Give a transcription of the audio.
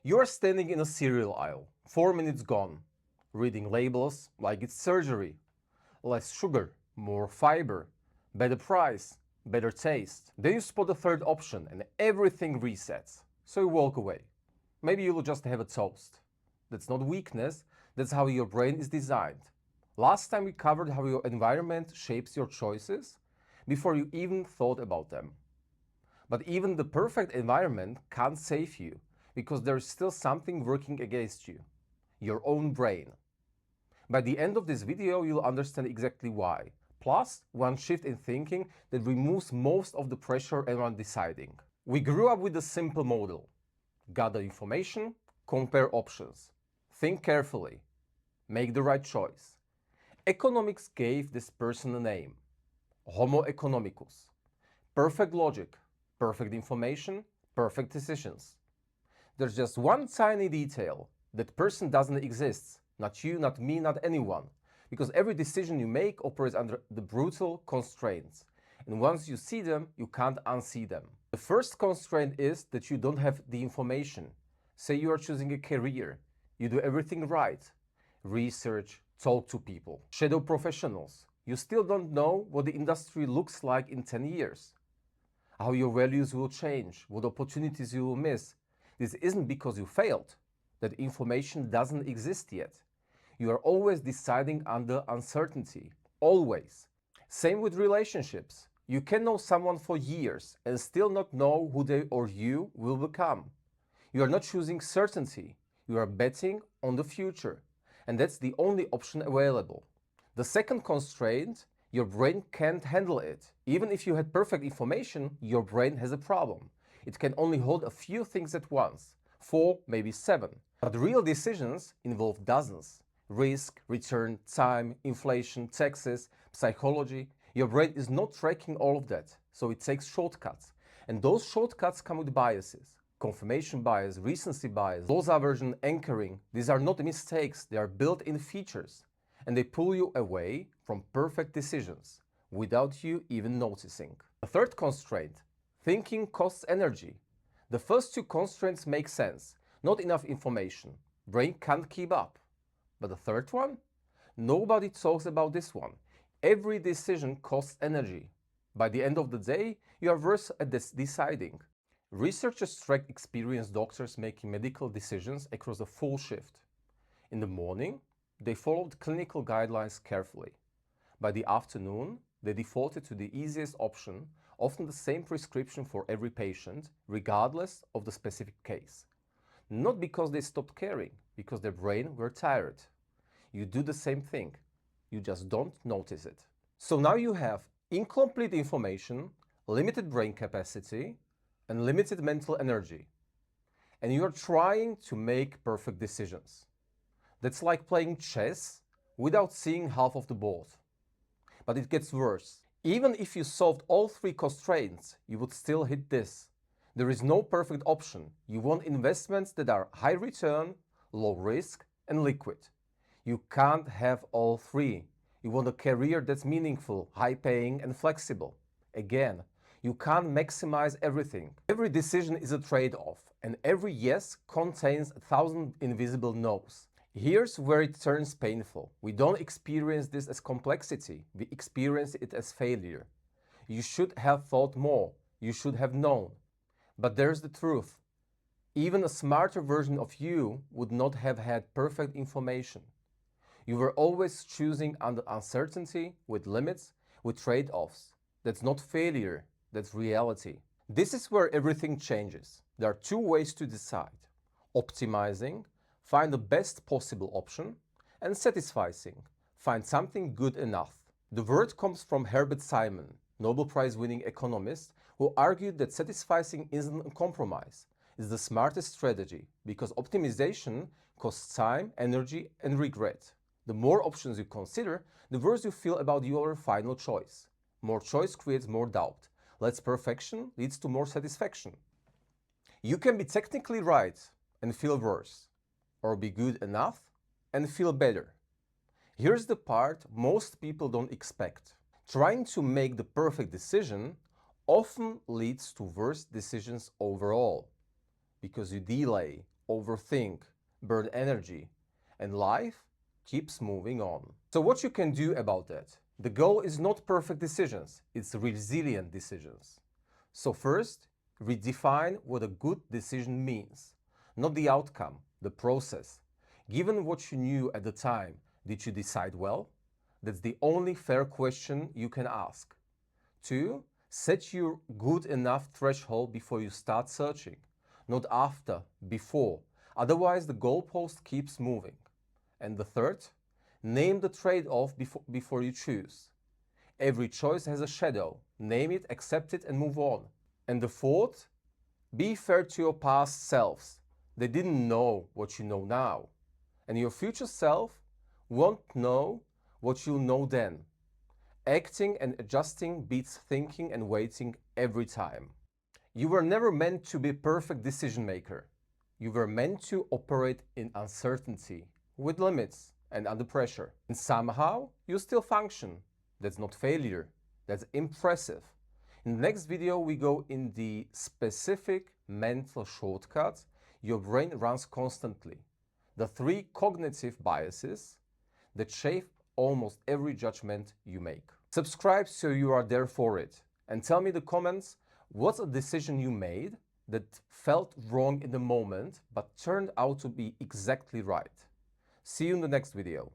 You're standing in a cereal aisle, 4 minutes gone, reading labels like it's surgery. Less sugar, more fiber, better price, better taste. Then you spot the third option and everything resets. So you walk away. Maybe you'll just have a toast. That's not weakness, that's how your brain is designed. Last time we covered how your environment shapes your choices before you even thought about them. But even the perfect environment can't save you because there's still something working against you, your own brain. By the end of this video, you'll understand exactly why. Plus, one shift in thinking that removes most of the pressure around deciding. We grew up with a simple model. Gather information, compare options. Think carefully. Make the right choice. Economics gave this person a name. Homo economicus. Perfect logic, perfect information, perfect decisions. There's just one tiny detail. That person doesn't exist. Not you, not me, not anyone. Because every decision you make operates under the brutal constraints. And once you see them, you can't unsee them. The first constraint is that you don't have the information. Say you are choosing a career. You do everything right. Research, talk to people, shadow professionals. You still don't know what the industry looks like in 10 years. How your values will change, what opportunities you will miss. This isn't because you failed. That information doesn't exist yet. You are always deciding under uncertainty. Always. Same with relationships. You can know someone for years and still not know who they or you will become. You are not choosing certainty. You are betting on the future. And that's the only option available. The second constraint, your brain can't handle it. Even if you had perfect information, your brain has a problem. It can only hold a few things at once. 4, maybe 7. But real decisions involve dozens. Risk, return, time, inflation, taxes, psychology. Your brain is not tracking all of that, so it takes shortcuts. And those shortcuts come with biases. Confirmation bias, recency bias, loss aversion, anchoring. These are not mistakes, they are built-in features. And they pull you away from perfect decisions without you even noticing. The third constraint, thinking costs energy. The first two constraints make sense. Not enough information. Brain can't keep up. But the third one? Nobody talks about this one. Every decision costs energy. By the end of the day, you are worse at deciding. Researchers tracked experienced doctors making medical decisions across a full shift. In the morning, they followed clinical guidelines carefully. By the afternoon, they defaulted to the easiest option, often the same prescription for every patient, regardless of the specific case. Not because they stopped caring, because their brain were tired. You do the same thing, you just don't notice it. So now you have incomplete information, limited brain capacity, and limited mental energy. And you are trying to make perfect decisions. That's like playing chess without seeing half of the board. But it gets worse. Even if you solved all 3 constraints, you would still hit this. There is no perfect option. You want investments that are high return, low risk, and liquid. You can't have all 3. You want a career that's meaningful, high paying, and flexible. Again, you can't maximize everything. Every decision is a trade-off, and every yes contains 1,000 invisible no's. Here's where it turns painful. We don't experience this as complexity, we experience it as failure. You should have thought more, you should have known. But there's the truth. Even a smarter version of you would not have had perfect information. You were always choosing under uncertainty, with limits, with trade-offs. That's not failure, that's reality. This is where everything changes. There are 2 ways to decide. Optimizing, find the best possible option, and satisficing, find something good enough. The word comes from Herbert Simon, Nobel Prize-winning economist, who argued that satisficing isn't a compromise. It's the smartest strategy because optimization costs time, energy, and regret. The more options you consider, the worse you feel about your final choice. More choice creates more doubt. Less perfection leads to more satisfaction. You can be technically right and feel worse, or be good enough and feel better. Here's the part most people don't expect. Trying to make the perfect decision often leads to worse decisions overall, because you delay, overthink, burn energy, and life keeps moving on. So what you can do about that? The goal is not perfect decisions, it's resilient decisions. So first, redefine what a good decision means. Not the outcome, the process. Given what you knew at the time, did you decide well? That's the only fair question you can ask. 2. Set your good enough threshold before you start searching. Not after, before. Otherwise, the goalpost keeps moving. And the third, name the trade-off before you choose. Every choice has a shadow. Name it, accept it, and move on. And the fourth, be fair to your past selves. They didn't know what you know now. And your future self won't know what you'll know then. Acting and adjusting beats thinking and waiting every time. You were never meant to be a perfect decision maker. You were meant to operate in uncertainty, with limits and under pressure. And somehow, you still function. That's not failure. That's impressive. In the next video, we go in the specific mental shortcuts your brain runs constantly. The 3 cognitive biases that shape almost every judgment you make. Subscribe so you are there for it. And tell me in the comments, what's a decision you made that felt wrong in the moment but turned out to be exactly right? See you in the next video.